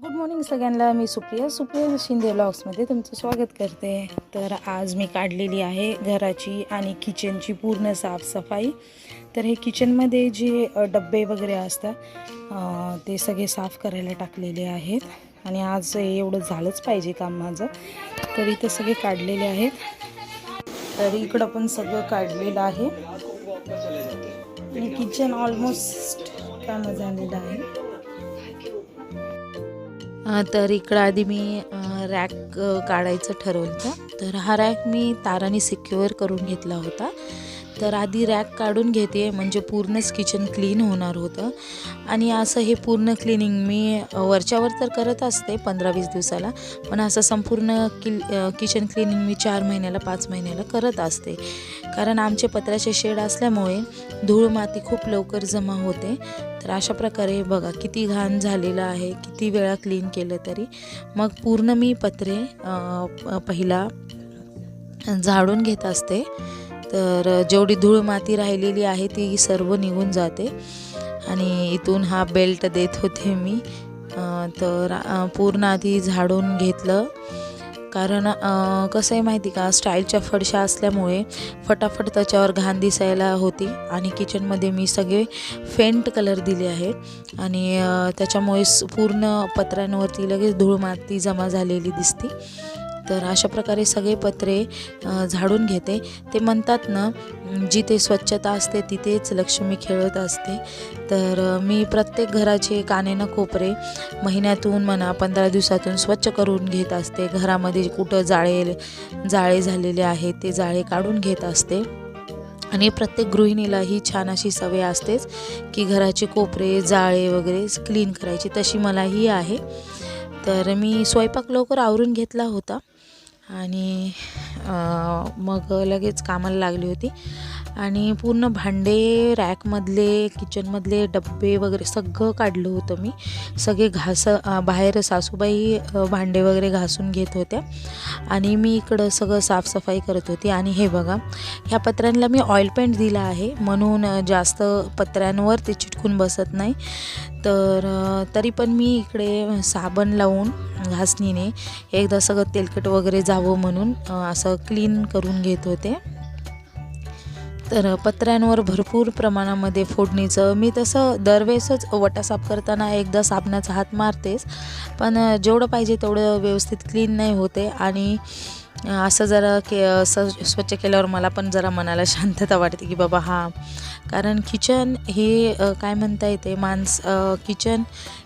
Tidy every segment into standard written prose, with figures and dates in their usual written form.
Good morning सगळ्यांना. मी सुप्रिया शिंदे व्लॉग्समध्ये तुमचं स्वागत करते. तर आज मी काढलेली आहे घराची आणि किचनची पूर्ण साफसफाई. तर हे किचनमध्ये जे डब्बे वगैरे असतात ते सगळे साफ करायला टाकलेले आहेत आणि आज एवढं झालंच पाहिजे काम माझं. तर इथं सगळे काढलेले आहेत. तर इकडं पण सगळं काढलेलं आहे आणि किचन ऑलमोस्ट कामं झालेलं आहे. तर इकडं आधी मी रॅक काढायचं ठरवलं होतं. तर हा रॅक मी ताराने सिक्युअर करून घेतला होता. तर आधी रॅक काढून घेते म्हणजे पूर्णच किचन क्लीन होणार होतं. आणि असं हे पूर्ण क्लिनिंग मी वरच्यावर तर करत असते 15-20 दिवसाला, पण असं संपूर्ण किचन क्लिनिंग मी 4 महिन्याला 5 महिन्याला करत असते. कारण आमचे पत्र्याचे शेड असल्यामुळे धूळ माती खूप लवकर जमा होते. तर अशा प्रकारे बघा किती घाण झालेलं आहे, किती वेळा क्लीन केलं तरी. मग पूर्ण मी पत्रे पहिला झाडून घेत असते. तर जेवढी धूळ माती राहिलेली आहे ती सर्व निघून जाते. आणि इथून हा बेल्ट देत होते मी. तर पूर्ण आधी झाडून घेतलं. कारण कसं आहे माहिती का, स्टाईलच्या फरशा असल्यामुळे फटाफट त्याच्यावर घाण दिसायला होती. आणि किचनमध्ये मी सगळे फेंट कलर दिले आहे आणि त्याच्यामुळे पूर्ण पत्र्यांवरती लगेच धूळ माती जमा झालेली दिसते. तर अशा प्रकारे सगळे पत्रे झाडून घेते. ते म्हणतात ना, जिथे स्वच्छता असते तिथेच लक्ष्मी खेळत असते. तर मी प्रत्येक घराचे काने न कोपरे महिन्यातून म्हणा 15 दिवसातून स्वच्छ करून घेत असते. घरामध्ये कुठं जाळे झालेले आहेत ते जाळे काढून घेत असते. आणि प्रत्येक गृहिणीला ही छान अशी सवय असतेच की घराचे कोपरे जाळे वगैरे क्लीन करायची. तशी मलाही आहे. तर मी स्वयंपाक लवकर आवरून घेतला होता आणि मग लगेच कामाला लागली होती. आणि पूर्ण भांडे रॅकमधले किचनमधले डब्बे वगैरे सगळं काढलं होतं मी. सगळे बाहेर सासूबाई भांडे वगैरे घासून घेत होत्या आणि मी इकडं सगळं साफसफाई करत होती. आणि हे बघा, ह्या पत्र्यांना मी ऑइल पेंट दिला आहे म्हणून जास्त पत्र्यांवर ते चिटकून बसत नाही. तर तरी पण मी इकडे साबण लावून घासणीने एकदा सगळं तेलकट वगैरे जावं म्हणून असं क्लीन करून घेत होते. तर पत्र्यांवर भरपूर प्रमाणामध्ये फोडणीचं मी तसं दरवेळेसच वटा साफ करताना एकदा साबणाचा हात मारतेच, पण जेवढं पाहिजे तेवढं व्यवस्थित क्लीन नाही होते. आणि असं जरा स्वच्छ केल्यावर मला पण जरा मनाला शांतता वाटते की बाबा कारण किचन हे काय म्हणता येते, किचन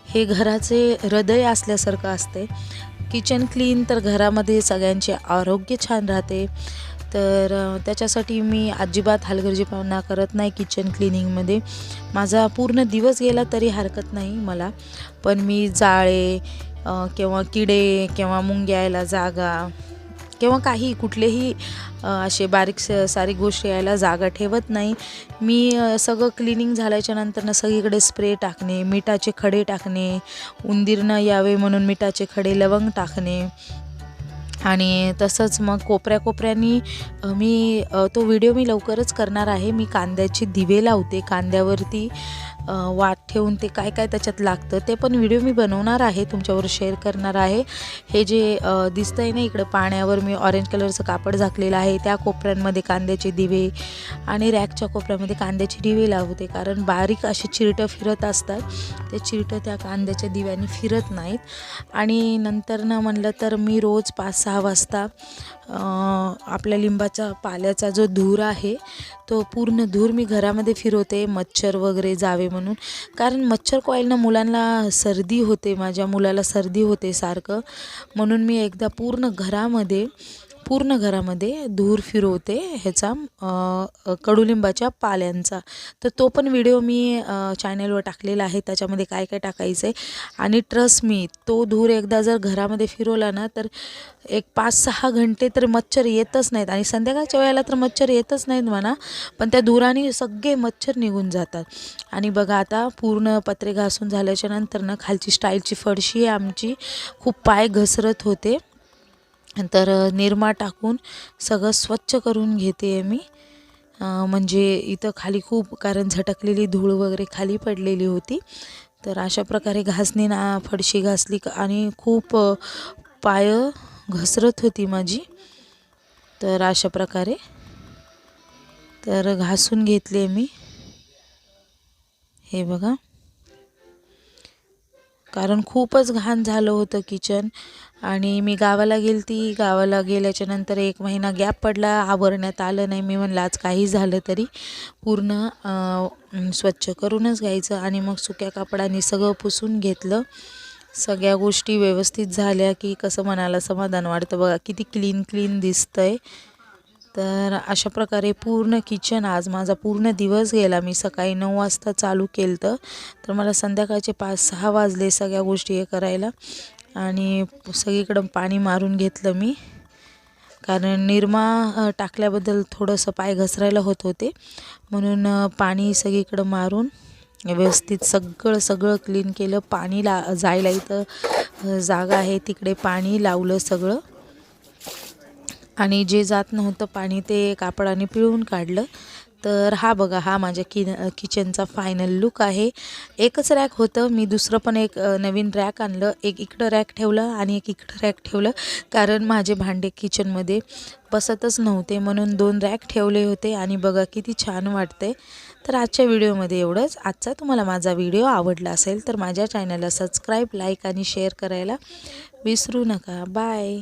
हे घराचे हृदय असल्यासारखं असते. किचन क्लीन तर घरामध्ये सगळ्यांचे आरोग्य छान राहते. तर त्याच्यासाठी मी अजिबात हलगर्जीपणा करत नाही किचन क्लिनिंगमध्ये. माझा पूर्ण दिवस गेला तरी हरकत नाही मला, पण मी जाळे किंवा किडे किंवा मुंग्या यायला जागा किंवा कुठलेही असे बारीक सारीक गोष्टी यायला जागा ठेवत नाही. मी सगळं क्लिनिंग झाल्याच्या नंतर सगळीकडे स्प्रे टाकणे, मिठाचे खडे टाकणे, उंदीर न यावे म्हणून मिठाचे खडे, लवंग टाकणे. आणि तसंच मग कोपऱ्यानी तो व्हिडिओ मी लवकरच करणार आहे. मी कांद्याचे दिवे लावते, कांद्यावरती वात ठेवून ते काय त्याच्यात लागतं ते पण व्हिडिओ मी बनवणार आहे, तुमच्यावर शेअर करणार आहे. हे जे दिसतंय ना इकडं पाण्यावर मी ऑरेंज कलरचं कापड झाकलेलं आहे, त्या कोपऱ्यांमध्ये कांद्याचे दिवे आणि रॅकच्या कोपऱ्यामध्ये कांद्याचे दिवे लावते. कारण बारीक असे चिरटं फिरत असतात, ते चिरटं त्या कांद्याच्या दिव्याने फिरत नाहीत. आणि नंतर म्हणलं तर मी रोज 5-6 वाजता आपल्या लिंबाच्या पाल्याचा जो धूर आहे तो पूर्ण धूर मी घरामध्ये फिरवते, मच्छर वगैरे जावे म्हणून. कारण मच्छर कॉईलनं मुलांना सर्दी होते, माझ्या मुलाला सर्दी होते सारखं, म्हणून मी एकदा पूर्ण घरामध्ये धूर फिरवते ह्याचा कडुलिंबाच्या पाल्यांचा. तर तो पण व्हिडिओ मी चॅनलवर टाकलेला आहे, त्याच्यामध्ये काय टाकायचं आहे. आणि ट्रस्ट मी, तो धूर एकदा जर घरामध्ये फिरवला ना तर एक 5-6 घंटे तर मच्छर येतच नाहीत. आणि संध्याकाळच्या वेळेला तर मच्छर येतच नाहीत म्हणा, पण त्या धुराने सगळे मच्छर निघून जातात. आणि बघा आता पूर्ण पत्रे घासून झाल्याच्या नंतर खालची स्टाईलची फरशी आमची खूप पाय घसरत होते. तर निरमा टाकून सगळं स्वच्छ करून घेते मी. म्हणजे इथं खाली खूप कारण झटकलेली धूळ वगैरे खाली पडलेली होती. तर अशा प्रकारे घासणीनं फरशी घासली आणि खूप पाय घसरत होती माझी. तर अशा प्रकारे तर घासून घेतले मी, हे बघा. कारण खूपच घाण झालं होतं किचन. आणि मी गावाला गेलती, गावाला गेल्याच्या नंतर 1 महिना गॅप पडला, आवरण्यात आलं नाही. मी म्हणलं आज काही झालं तरी पूर्ण स्वच्छ करूनच घ्यायचं. आणि मग सुक्या कापडाने सगळं पुसून घेतलं. सगळ्या गोष्टी व्यवस्थित झाल्या की कसं मनाला समाधान वाटतं बघा, किती क्लीन दिसतंय. तर अशा प्रकारे पूर्ण किचन आज माझा पूर्ण दिवस गेला. मी सकाळी 9 वाजता चालू केलं तर मला संध्याकाळचे 5-6 वाजले सगळ्या गोष्टी हे करायला. आणि सगळीकडं पाणी मारून घेतलं मी, कारण निरमा टाकल्याबद्दल थोडंसं पाय घसरायला होत होते, म्हणून पाणी सगळीकडं मारून व्यवस्थित सगळं क्लीन केलं. पाणी जायला इथं जागा आहे तिकडे पाणी लावलं सगळं. आणि जे जात नव्हतं पाणी ते कापडाने पिळून काढलं. तर हा बघा, हा माझ्या किचनचा फायनल लुक आहे. एकच रॅक होतं, मी दुसरं पण एक नवीन रॅक आणलं. एक इकडं रॅक ठेवलं आणि एक इकडं रॅक ठेवलं, कारण माझे भांडे किचनमध्ये बसतच नव्हते, म्हणून 2 रॅक ठेवले होते. आणि बघा किती छान वाटते. तर आजच्या व्हिडिओमध्ये एवढंच. आजचा तुम्हाला माझा व्हिडिओ आवडला असेल तर माझ्या चॅनलला सबस्क्राईब, लाईक आणि शेअर करायला विसरू नका. बाय.